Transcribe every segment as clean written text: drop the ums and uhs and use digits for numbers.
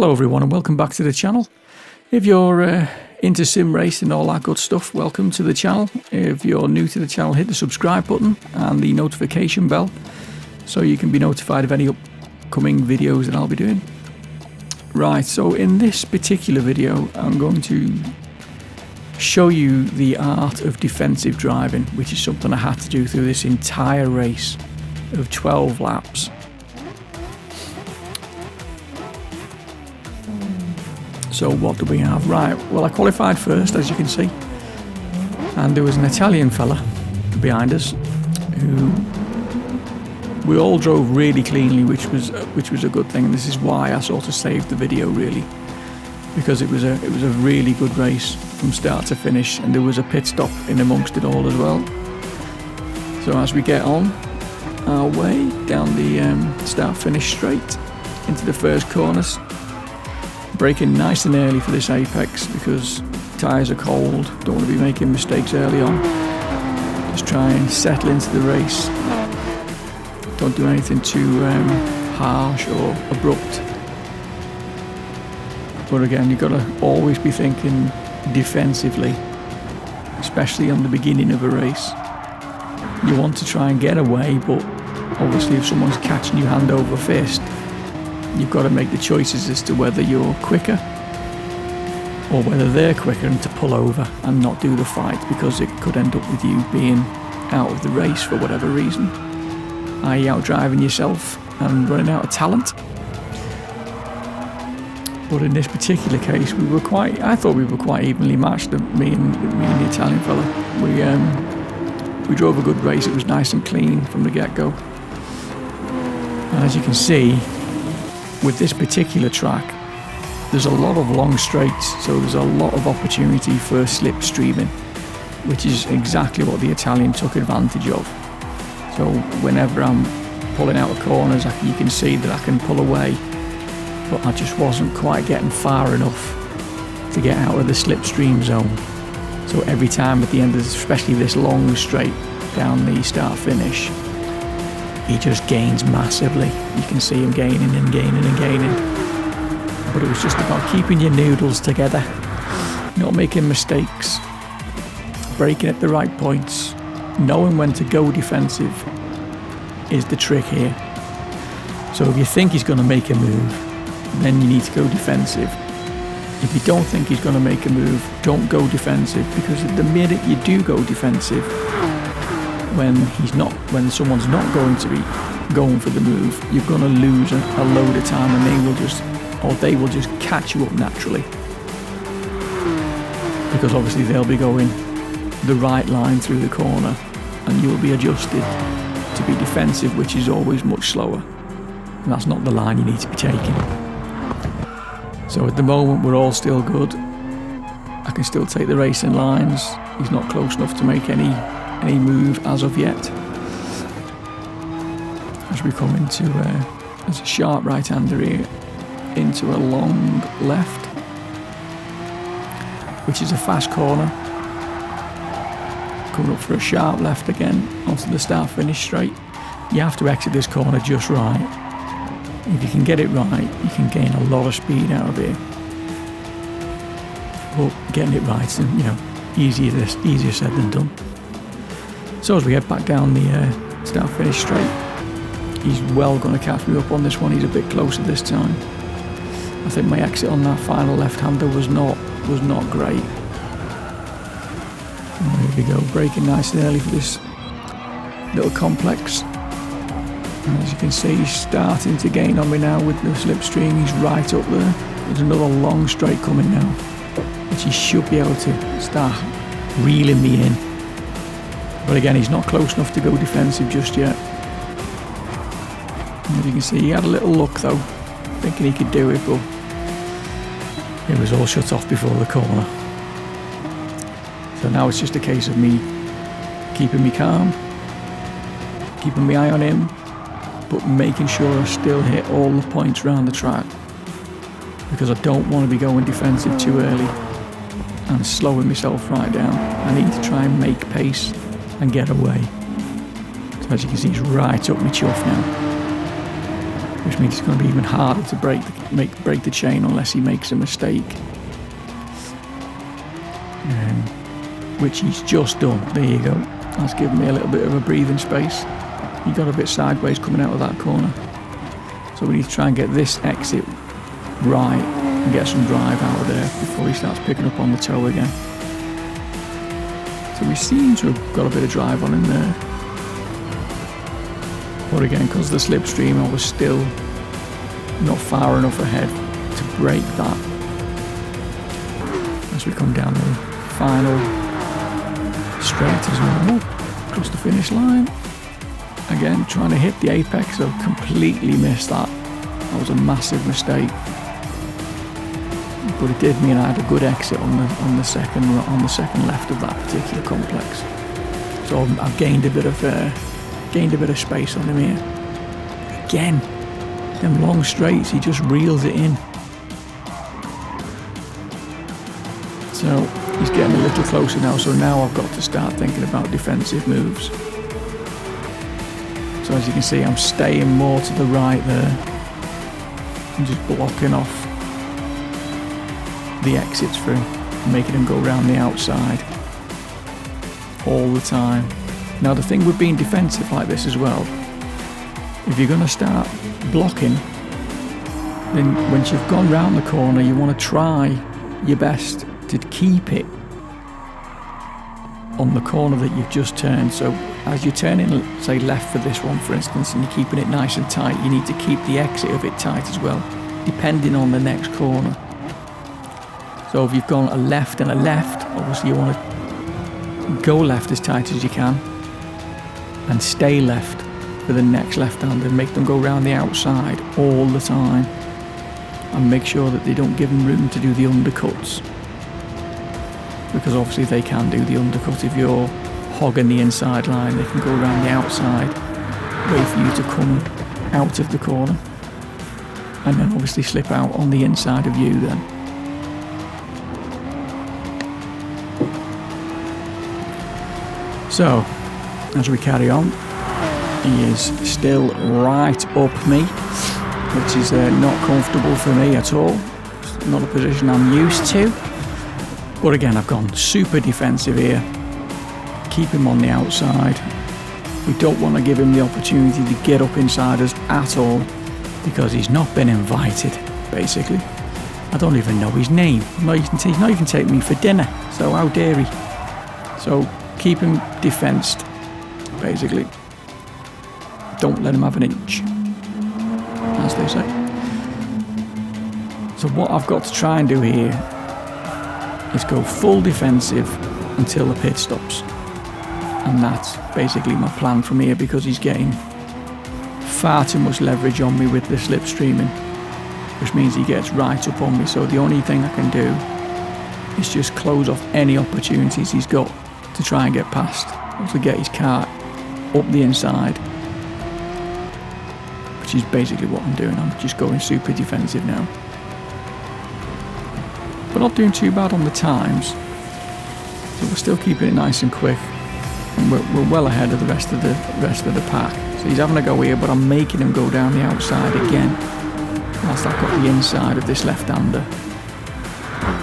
Hello everyone and welcome back to the channel. If you're into sim racing and all that good stuff, welcome to the channel. If you're new to the channel, hit the subscribe button and the notification bell so you can be notified of any upcoming videos that I'll be doing. Right, so in this particular video I'm going to show you the art of defensive driving, which is something I had to do through this entire race of 12 laps. So what do we have? Right, well I qualified first, as you can see, and there was an Italian fella behind us who we all drove really cleanly, which was a good thing. This is why I sort of saved the video, really, because it was a really good race from start to finish, and there was a pit stop in amongst it all as well. So as we get on our way down the start-finish straight into the first corners, braking nice and early for this apex because tyres are cold, don't want to be making mistakes early on. Just try and settle into the race. Don't do anything too harsh or abrupt. But again, you've got to always be thinking defensively, especially on the beginning of a race. You want to try and get away, but obviously if someone's catching you hand over fist, you've got to make the choices as to whether you're quicker or whether they're quicker and to pull over and not do the fight, because it could end up with you being out of the race for whatever reason, i.e. out driving yourself and running out of talent. But in this particular case, I thought we were quite evenly matched, me and the Italian fella. We drove a good race. It was nice and clean from the get-go. And as you can see, with this particular track, there's a lot of long straights, so there's a lot of opportunity for slipstreaming, which is exactly what the Italian took advantage of. So whenever I'm pulling out of corners, you can see that I can pull away, but I just wasn't quite getting far enough to get out of the slipstream zone. So every time at the end of especially this long straight down the start finish, he just gains massively. You can see him gaining and gaining and gaining. But it was just about keeping your noodles together, not making mistakes, braking at the right points, knowing when to go defensive is the trick here. So if you think he's going to make a move, then you need to go defensive. If you don't think he's going to make a move, don't go defensive, because the minute you do go defensive, when someone's not going to be going for the move, you're going to lose a load of time, and they will just catch you up naturally, because obviously they'll be going the right line through the corner and you'll be adjusted to be defensive, which is always much slower, and that's not the line you need to be taking. So at the moment we're all still good. I can still take the racing lines. He's not close enough to make any move as of yet. As we come into there's a sharp right-hander here into a long left, which is a fast corner. Coming up for a sharp left again onto the start-finish straight. You have to exit this corner just right. If you can get it right, you can gain a lot of speed out of here. But getting it right is, easier said than done. So as we head back down the start-finish straight, he's well going to catch me up on this one. He's a bit closer this time. I think my exit on that final left-hander was not great. And there we go, braking nice and early for this little complex. And as you can see, he's starting to gain on me now with the slipstream. He's right up there. There's another long straight coming now, which he should be able to start reeling me in. But again, he's not close enough to go defensive just yet. And as you can see, he had a little look though, thinking he could do it, but it was all shut off before the corner. So now it's just a case of me keeping me calm, keeping my eye on him, but making sure I still hit all the points around the track, because I don't want to be going defensive too early and slowing myself right down. I need to try and make pace and get away. So as you can see, he's right up my chuff now. which means it's going to be even harder to break the chain unless he makes a mistake. Which he's just done. There you go. That's given me a little bit of a breathing space. He got a bit sideways coming out of that corner. So we need to try and get this exit right and get some drive out of there before he starts picking up on the toe again. So we seem to have got a bit of drive on him there. But again, because the slipstream, I was still not far enough ahead to break that. As we come down the final straight as well, across the finish line. Again, trying to hit the apex, so completely missed that. That was a massive mistake. But it did mean I had a good exit on the second left of that particular complex. So I've gained a bit of space on him here. Again, them long straights, he just reels it in. So he's getting a little closer now, so now I've got to start thinking about defensive moves. So as you can see, I'm staying more to the right there. I'm just blocking off the exits for him, making him go around the outside all the time. Now the thing with being defensive like this as well, if you're going to start blocking, then once you've gone round the corner, you want to try your best to keep it on the corner that you've just turned. So as you're turning, say left for this one for instance, and you're keeping it nice and tight, you need to keep the exit of it tight as well, depending on the next corner. So if you've gone a left and a left, obviously you want to go left as tight as you can and stay left for the next left-hander, make them go around the outside all the time and make sure that they don't give them room to do the undercuts, because obviously they can do the undercut. If you're hogging the inside line, they can go around the outside, wait for you to come out of the corner and then obviously slip out on the inside of you then. So as we carry on, he is still right up me, which is not comfortable for me at all. It's not a position I'm used to. But again, I've gone super defensive here. Keep him on the outside. We don't want to give him the opportunity to get up inside us at all, because he's not been invited, basically. I don't even know his name. He's not even taking me for dinner, so how dare he? So keep him defensed, basically. Don't let him have an inch, as they say. So what I've got to try and do here is go full defensive until the pit stops. And that's basically my plan from here, because he's getting far too much leverage on me with the slipstreaming, which means he gets right up on me. So the only thing I can do is just close off any opportunities he's got to try and get past, or to get his car up the inside, which is basically what I'm doing. I'm just going super defensive now. We're not doing too bad on the times, so we're still keeping it nice and quick, and we're well ahead of the rest of the pack. So he's having a go here, but I'm making him go down the outside again, whilst I've got the inside of this left-hander.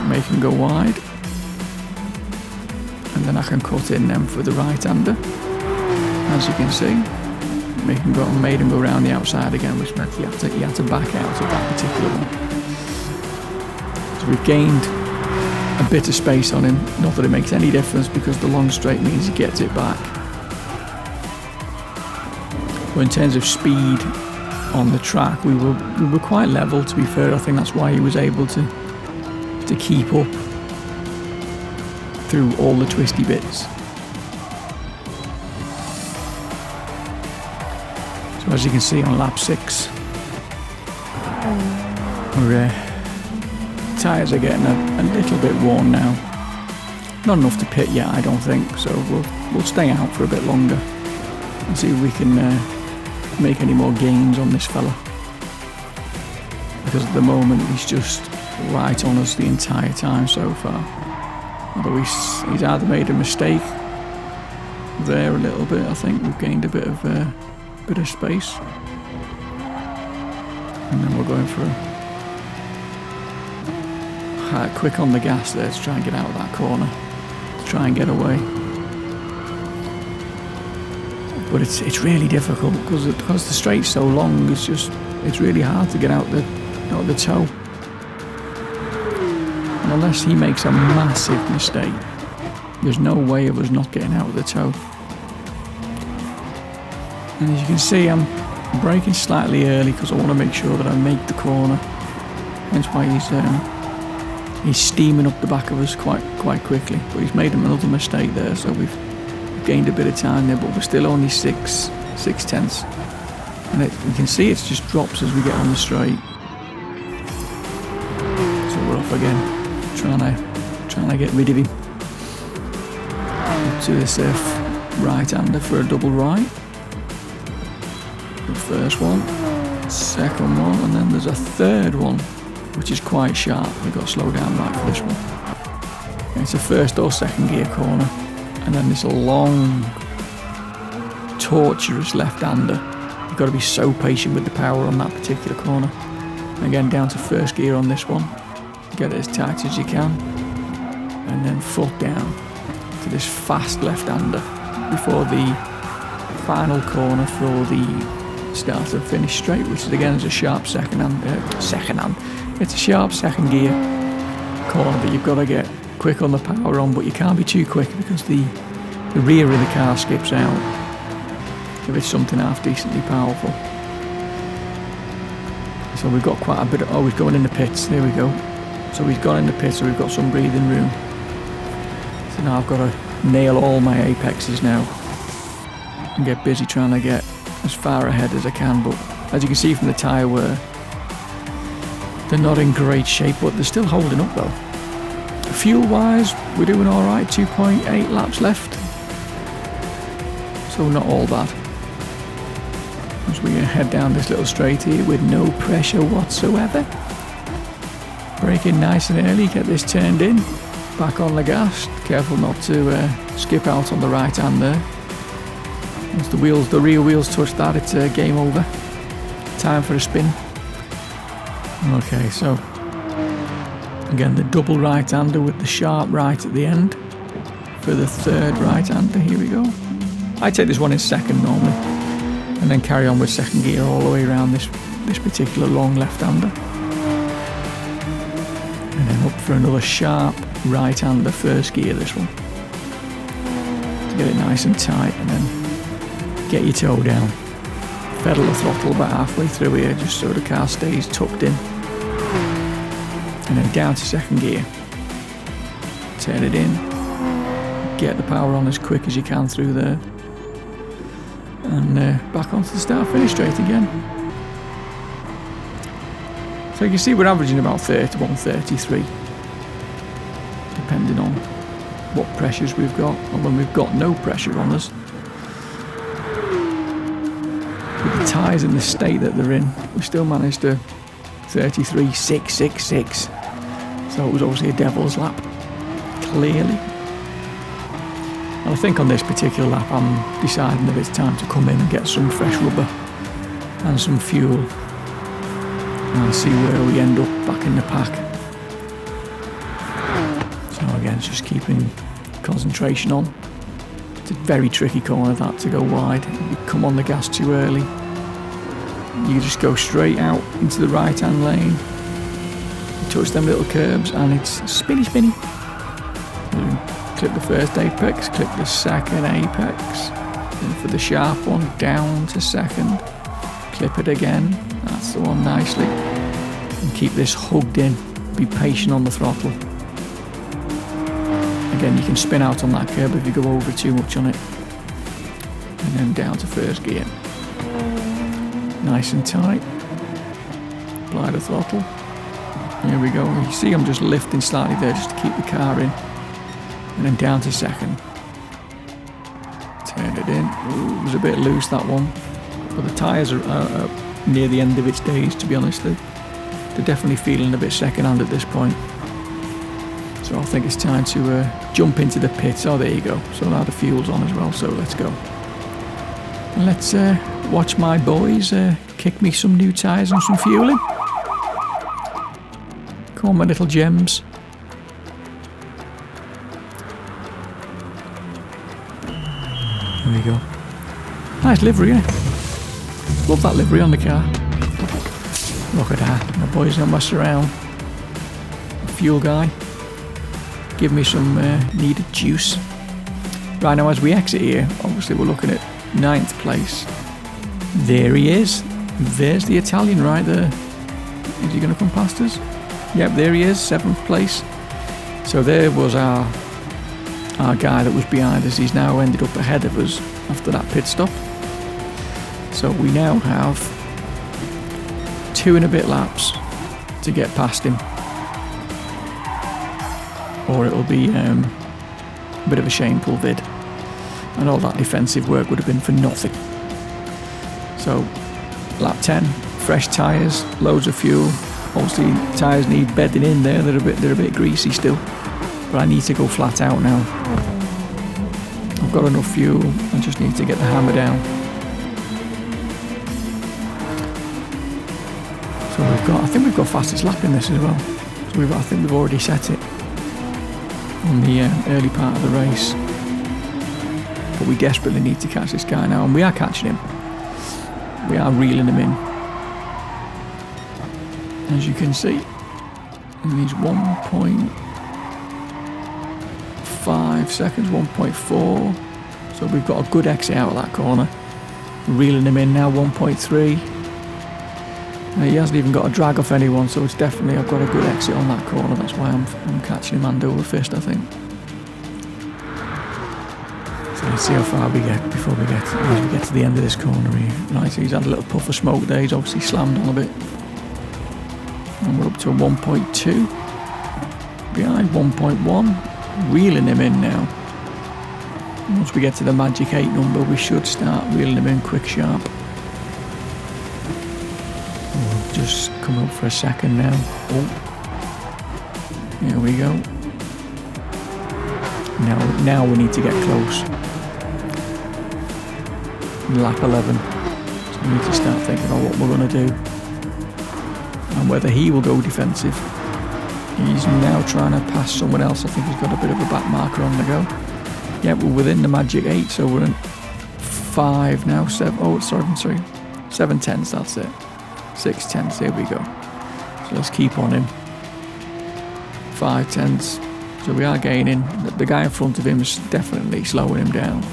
Make him go wide, and then I can cut in them for the right-hander. As you can see, made him go around the outside again, which meant he had to back out of that particular one. So we've gained a bit of space on him, not that it makes any difference, because the long straight means he gets it back. But in terms of speed on the track, we were quite level, to be fair. I think that's why he was able to keep up through all the twisty bits. So as you can see on lap 6, we're tyres are getting a little bit worn now. Not enough to pit yet, I don't think, so we'll stay out for a bit longer and see if we can make any more gains on this fella, because at the moment he's just right on us the entire time so far. Although he's either made a mistake there a little bit. I think we've gained a bit of space. And then we're going for a quick on the gas there to try and get out of that corner, to try and get away. But it's really difficult because the straight's so long. It's really hard to get out the toe. And unless he makes a massive mistake, there's no way of us not getting out of the toe. And as you can see, I'm braking slightly early because I want to make sure that I make the corner. Hence why he's steaming up the back of us quite quickly. But he's made another mistake there, so we've gained a bit of time there, but we're still only 6/10. And you can see it just drops as we get on the straight. So we're off again, trying to get rid of him. Up to this right-hander for a double right. The first one, second one, and then there's a third one, which is quite sharp. We've got to slow down right for this one. Okay, it's a first or second gear corner. And then this long, torturous left-hander. You've got to be so patient with the power on that particular corner. Again, down to first gear on this one. Get it as tight as you can. And then foot down to this fast left-hander before the final corner for the start and finish straight, which is again is a sharp second hand. It's a sharp second gear corner, but you've got to get quick on the power on, but you can't be too quick because the rear of the car skips out if it's something half decently powerful. So we've got quite a bit of, he's going in the pits, there we go. So he's gone in the pits, so we've got some breathing room. So now I've got to nail all my apexes now and get busy trying to get as far ahead as I can, but as you can see from the tyre wear, they're not in great shape, but they're still holding up though. Fuel wise, we're doing alright, 2.8 laps left, so not all bad. As we head down this little straight here with no pressure whatsoever. Braking nice and early, get this turned in, back on the gas, careful not to skip out on the right hand there. Once the rear wheels touch that, it's game over. Time for a spin. Okay, so again the double right-hander with the sharp right at the end for the third right-hander. Here we go. I take this one in second normally, and then carry on with second gear all the way around this particular long left-hander, and then up for another sharp right-hander first gear. This one to get it nice and tight, and then get your toe down. Pedal the throttle about halfway through here, just so the car stays tucked in. And then down to second gear. Turn it in. Get the power on as quick as you can through there. And back onto the start finish straight again. So you can see we're averaging about 31, 33. Depending on what pressures we've got, or when we've got no pressure on us. With the tyres in the state that they're in, we still managed to 33.666. So it was obviously a devil's lap, clearly. And I think on this particular lap I'm deciding that it's time to come in and get some fresh rubber and some fuel and see where we end up back in the pack. So again, it's just keeping concentration on. It's a very tricky corner that to go wide. You come on the gas too early, you just go straight out into the right hand lane, you touch them little curbs and it's spinny. Clip the first apex, clip the second apex, and for the sharp one down to second, clip it again, that's the one nicely, and keep this hugged in, be patient on the throttle. Again, you can spin out on that curb if you go over too much on it. And then down to first gear. Nice and tight. Apply the throttle. Here we go. You see I'm just lifting slightly there just to keep the car in. And then down to second. Turn it in. Ooh, it was a bit loose, that one. But the tyres are near the end of its days, to be honest. They're definitely feeling a bit second hand at this point. So I think it's time to jump into the pits. Oh, there you go. So now the fuel's on as well, so let's go. And let's watch my boys kick me some new tyres and some fueling. Come on, my little gems. There we go. Nice livery, eh? Love that livery on the car. Look at that. My boy's gonna mess around. Fuel guy. Give me some needed juice. Right, now as we exit here, obviously we're looking at 9th place. There he is. There's the Italian right there. Is he going to come past us? Yep, there he is, 7th place. So there was our guy that was behind us. He's now ended up ahead of us after that pit stop. So we now have 2 and a bit laps to get past him. Or it'll be a bit of a shameful vid. And all that defensive work would have been for nothing. So, lap 10, fresh tyres, loads of fuel. Obviously, tyres need bedding in there. They're a bit greasy still. But I need to go flat out now. I've got enough fuel. I just need to get the hammer down. So I think we've got fastest lap in this as well. So I think we've already set it on the early part of the race. But we desperately need to catch this guy now, and we are catching him. We are reeling him in. As you can see, and he's 1.5 seconds, 1.4. So we've got a good exit out of that corner. Reeling him in now, 1.3. He hasn't even got a drag off anyone, so it's definitely, I've got a good exit on that corner. That's why I'm catching him hand over fist, I think. So let's see how far we get before we get to the end of this corner here. Right, so he's had a little puff of smoke there. He's obviously slammed on a bit. And we're up to a 1.2. Behind 1.1. Reeling him in now. Once we get to the magic 8 number, we should start reeling him in quick sharp. Just come up for a second now. Oh, here we go. Now we need to get close. Lap 11. So we need to start thinking about what we're going to do and whether he will go defensive. He's now trying to pass someone else. I think he's got a bit of a back marker on the go. Yeah, we're within the magic 8, so we're in 5 now. 7 tenths, that's it. 6 tenths, there we go. So let's keep on him. 5 tenths. So we are gaining. The guy in front of him is definitely slowing him down.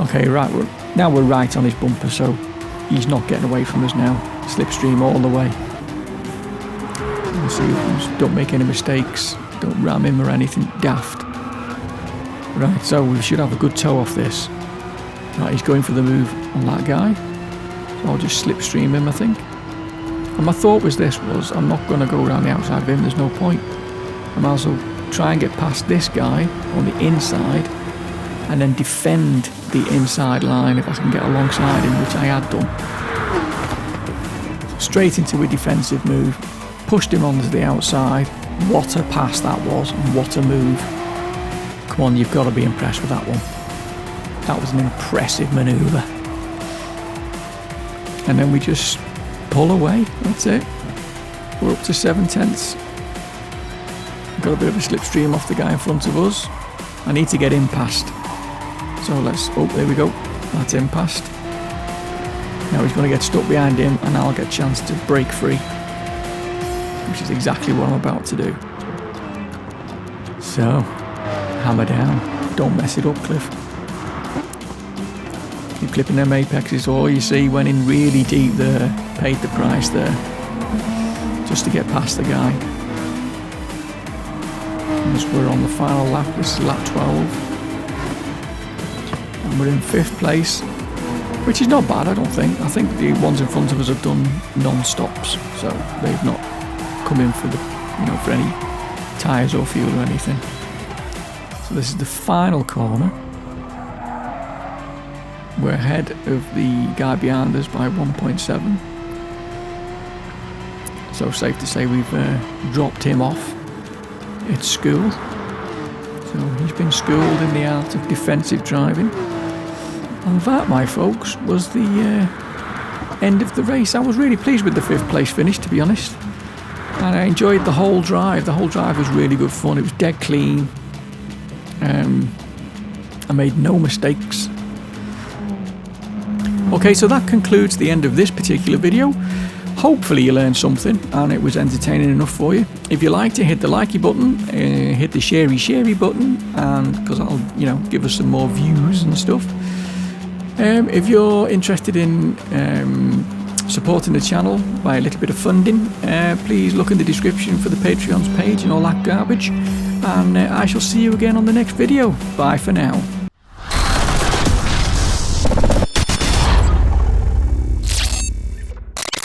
Okay, right, now we're right on his bumper, so he's not getting away from us now. Slipstream all the way. See, don't make any mistakes. Don't ram him or anything daft. Right, so we should have a good toe off this. Right, he's going for the move on that guy. So I'll just slipstream him, I think. And my thought was I'm not going to go around the outside of him, there's no point. I might as well try and get past this guy on the inside and then defend the inside line if I can get alongside him, which I had done. Straight into a defensive move, pushed him onto the outside. What a pass that was, and what a move. Come on, you've got to be impressed with that one. That was an impressive manoeuvre. And then we just pull away, that's it. We're up to 7 tenths. Got a bit of a slipstream off the guy in front of us. I need to get him past. So there we go. That's him past. Now he's going to get stuck behind him and I'll get a chance to break free. Which is exactly what I'm about to do. So, hammer down. Don't mess it up, Cliff. Keep clipping them apexes. All you see went in really deep there. Paid the price there. Just to get past the guy. As we're on the final lap, this is lap 12. And we're in 5th place. Which is not bad, I don't think. I think the ones in front of us have done non-stops. So they've not come in for for any tyres or fuel or anything. So this is the final corner. We're ahead of the guy behind us by 1.7. So safe to say we've dropped him off at school. So he's been schooled in the art of defensive driving. And that, my folks, was the end of the race. I was really pleased with the 5th place finish, to be honest. And I enjoyed the whole drive. The whole drive was really good fun. It was dead clean. I made no mistakes. Okay, so that concludes the end of this particular video. Hopefully you learned something and it was entertaining enough for you. If you liked it, hit the likey button, hit the sharey button, and because I'll, give us some more views and stuff. If you're interested in supporting the channel by a little bit of funding, please look in the description for the Patreon's page and all that garbage. And I shall see you again on the next video. Bye for now.